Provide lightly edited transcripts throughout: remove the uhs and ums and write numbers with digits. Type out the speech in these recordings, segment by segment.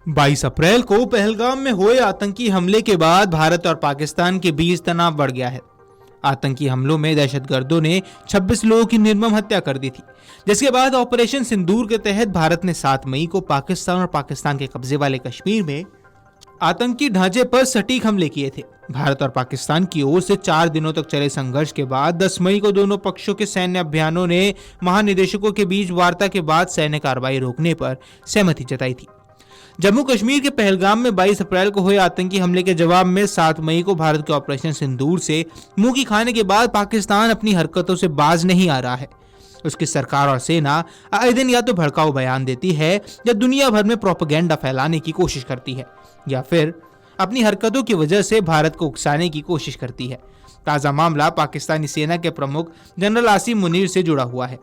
22 अप्रैल को पहलगाम में हुए आतंकी हमले के बाद भारत और पाकिस्तान के बीच तनाव बढ़ गया है। आतंकी हमलों में दहशतगर्दों ने 26 लोगों की निर्मम हत्या कर दी थी, जिसके बाद ऑपरेशन सिंदूर के तहत भारत ने 7 मई को पाकिस्तान और पाकिस्तान के कब्जे वाले कश्मीर में आतंकी ढांचे पर सटीक हमले किए थे। भारत और पाकिस्तान की ओर से 4 दिनों तक चले संघर्ष के बाद 10 मई को दोनों पक्षों के सैन्य अभियानों ने महानिदेशकों के बीच वार्ता के बाद सैन्य कार्रवाई रोकने पर सहमति जताई थी। जम्मू कश्मीर के पहलगाम में 22 अप्रैल को हुए आतंकी हमले के जवाब में 7 मई को भारत के ऑपरेशन सिंदूर से मुंह की खाने के बाद पाकिस्तान अपनी हरकतों से बाज नहीं आ रहा है। उसकी सरकार और सेना आए दिन या तो भड़काऊ बयान देती है या दुनिया भर में प्रोपेगेंडा फैलाने की कोशिश करती है, या फिर अपनी हरकतों की वजह से भारत को उकसाने की कोशिश करती है। ताज़ा मामला पाकिस्तानी सेना के प्रमुख जनरल आसिम मुनीर से जुड़ा हुआ है।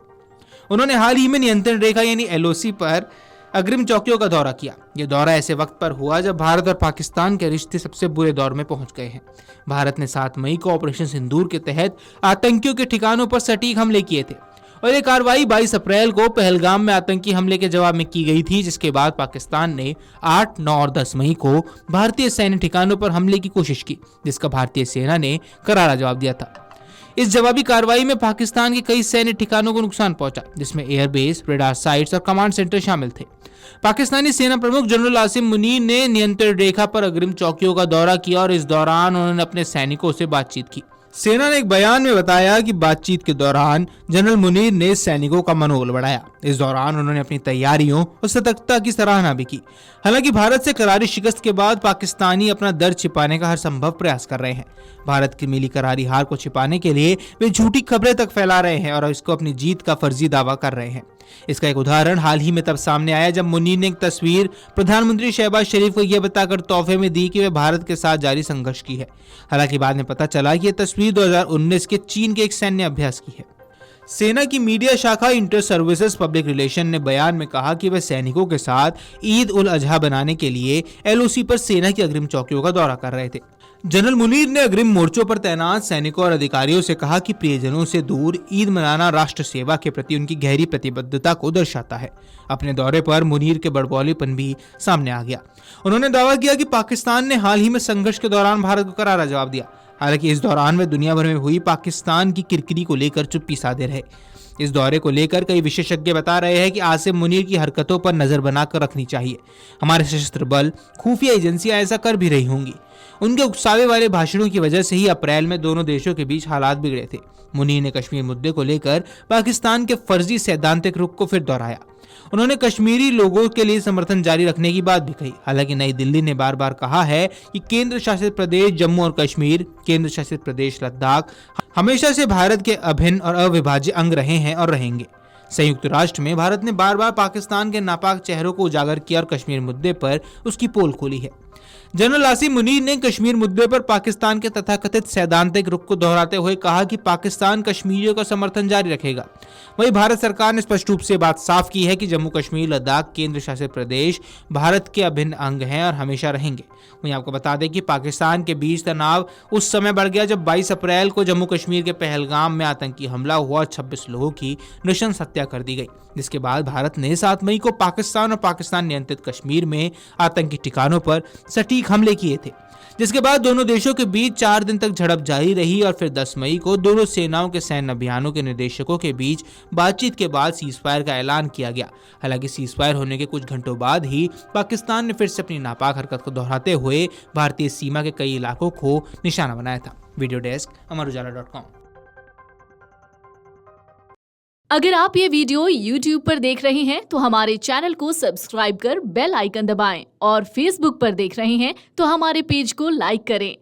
उन्होंने हाल ही में नियंत्रण रेखा यानी LOC पर अग्रिम चौकियों का दौरा किया। यह दौरा ऐसे वक्त पर हुआ जब भारत और पाकिस्तान के रिश्ते सबसे बुरे दौर में पहुंच गए हैं। भारत ने 7 मई को ऑपरेशन सिंदूर के तहत आतंकियों के ठिकानों पर सटीक हमले किए थे और यह कार्रवाई 22 अप्रैल को पहलगाम में आतंकी हमले के जवाब में की गई थी, जिसके बाद पाकिस्तान ने 8, 9 और 10 मई को भारतीय सैन्य ठिकानों पर हमले की कोशिश की, जिसका भारतीय सेना ने करारा जवाब दिया था। इस जवाबी कार्रवाई में पाकिस्तान के कई सैन्य ठिकानों को नुकसान पहुंचा, जिसमें एयरबेस, रेडार साइट्स और कमांड सेंटर शामिल थे। पाकिस्तानी सेना प्रमुख जनरल आसिम मुनीर ने नियंत्रण रेखा पर अग्रिम चौकियों का दौरा किया और इस दौरान उन्होंने अपने सैनिकों से बातचीत की। सेना ने एक बयान में बताया कि बातचीत के दौरान जनरल मुनीर ने सैनिकों का मनोबल बढ़ाया। इस दौरान उन्होंने अपनी तैयारियों और सतर्कता की सराहना भी की। हालांकि भारत से करारी शिकस्त के बाद पाकिस्तानी अपना दर्द छिपाने का हर संभव प्रयास कर रहे हैं। भारत की मिली करारी हार को छिपाने के लिए वे झूठी खबरें तक फैला रहे हैं और इसको अपनी जीत का फर्जी दावा कर रहे हैं। इसका एक उदाहरण हाल ही में तब सामने आया जब मुनीर ने एक तस्वीर प्रधानमंत्री शहबाज शरीफ को यह बताकर तोहफे में दी कि वे भारत के साथ जारी संघर्ष की है। हालांकि बाद में पता चला कि यह तस्वीर 2019 के चीन के एक सैन्य अभ्यास की है। सेना की मीडिया शाखा इंटर सर्विसेज पब्लिक रिलेशन ने बयान में कहा कि वे सैनिकों के साथ ईद उल अजहा बनाने के लिए LOC पर सेना की अग्रिम चौकियों का दौरा कर रहे थे। जनरल मुनीर ने अग्रिम मोर्चों पर तैनात सैनिकों और अधिकारियों से कहा कि प्रियजनों से दूर ईद मनाना राष्ट्र सेवा के प्रति उनकी गहरी प्रतिबद्धता को दर्शाता है। अपने दौरे पर मुनीर के बड़बोलेपन भी सामने आ गया। उन्होंने दावा किया कि पाकिस्तान ने हाल ही में संघर्ष के दौरान भारत को करारा जवाब दिया। हालांकि इस दौरान वे दुनिया भर में हुई पाकिस्तान की किरकिरी को लेकर चुप्पी साधे रहे। इस दौरे को लेकर कई विशेषज्ञ बता रहे हैं कि आसिम मुनीर की हरकतों पर नजर बनाकर रखनी चाहिए। हमारे सशस्त्र बल, खुफिया एजेंसियां ऐसा कर भी रही होंगी। उनके उकसावे वाले भाषणों की वजह से ही अप्रैल में दोनों देशों के बीच हालात बिगड़े थे। मुनीर ने कश्मीर मुद्दे को लेकर पाकिस्तान के फर्जी सैद्धांतिक रुख को फिर दोहराया। उन्होंने कश्मीरी लोगों के लिए समर्थन जारी रखने की बात भी कही। हालांकि नई दिल्ली ने बार बार कहा है कि केंद्र शासित प्रदेश जम्मू और कश्मीर, केंद्र शासित प्रदेश लद्दाख हमेशा से भारत के अभिन्न और अविभाज्य अंग रहे हैं और रहेंगे। संयुक्त राष्ट्र में भारत ने बार बार पाकिस्तान के नापाक चेहरों को उजागर किया और कश्मीर मुद्दे पर उसकी पोल खोली है। जनरल आसिम मुनीर ने कश्मीर मुद्दे पर पाकिस्तान के तथाकथित सैद्धांतिक रुख को दोहराते हुए कहा कि पाकिस्तान कश्मीरियों का समर्थन जारी रखेगा। वहीं भारत सरकार ने स्पष्ट रूप से बात साफ की है कि जम्मू कश्मीर, लद्दाख केंद्र शासित प्रदेश भारत के अभिन्न अंग हैं और हमेशा रहेंगे। वहीं आपको बता दें कि पाकिस्तान के बीच तनाव उस समय बढ़ गया जब 22 अप्रैल को जम्मू कश्मीर के पहलगाम में आतंकी हमला हुआ और 26 लोगों की नृशंस हत्या कर दी गई, जिसके बाद भारत ने 7 मई को पाकिस्तान और पाकिस्तान नियंत्रित कश्मीर में आतंकी ठिकानों पर सटीक हमले किए थे। जिसके बाद दोनों देशों के बीच 4 दिन तक झड़प जारी रही और फिर 10 मई को दोनों सेनाओं के सैन्य अभियानों के निर्देशकों के बीच बातचीत के बाद सीजफायर का ऐलान किया गया। हालांकि सीजफायर होने के कुछ घंटों बाद ही पाकिस्तान ने फिर से अपनी नापाक हरकत को दोहराते हुए भारतीय सीमा के कई इलाकों को निशाना बनाया था। वीडियो डेस्क अमरउजाला.com। अगर आप ये वीडियो YouTube पर देख रहे हैं तो हमारे चैनल को सब्सक्राइब कर बेल आइकन दबाएं और Facebook पर देख रहे हैं तो हमारे पेज को लाइक करें।